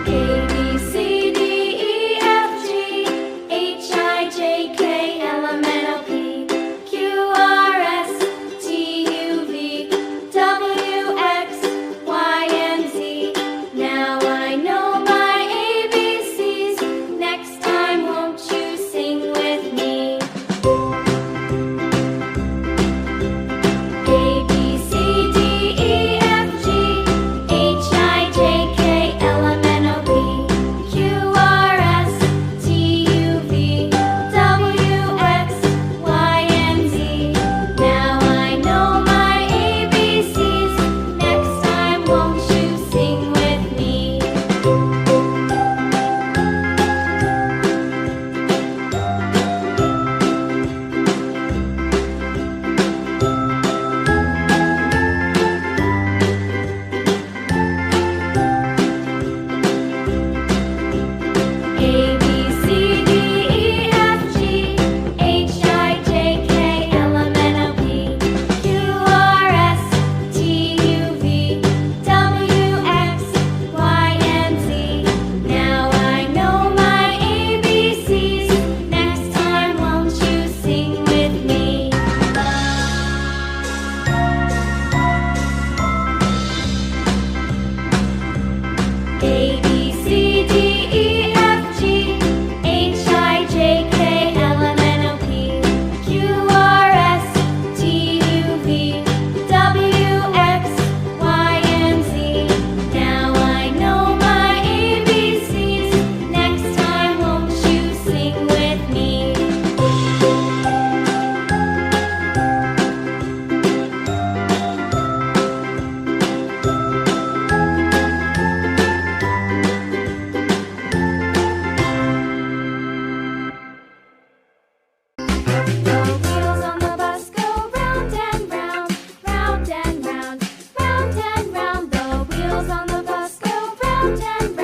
A, B, C, D, E, F, G, H, I, J, K, L, M, N, O, P, Q, R, S, T, U, V, W, X, Y, and Z. Now I know my ABCs. Next time, won't you sing with me? A, B, C, D, E, F, G, H, I, J, K, L, M, N, O, P, Q, R, S, T, U, V, W, X, Y, and Z. Now I know my ABCs. Next time, won't you sing with me? A, B, C, D, E, F, G, H, I, J, K, L, M, N, O, P, Q, R, S, T, U, V, W, X, Y, and Z. Now I know my ABCs. Next time, won't you sing with me? A, B, C, D, E, F, G, H, I, J, K, L, M, N, O, P, Q, R, S, T, U, V, W, X, Y, and Z. Now I know my ABCs. Next time, won't you sing with me? The wheels on the bus go round and round, round and round, round and round. The wheels on the bus go round and round.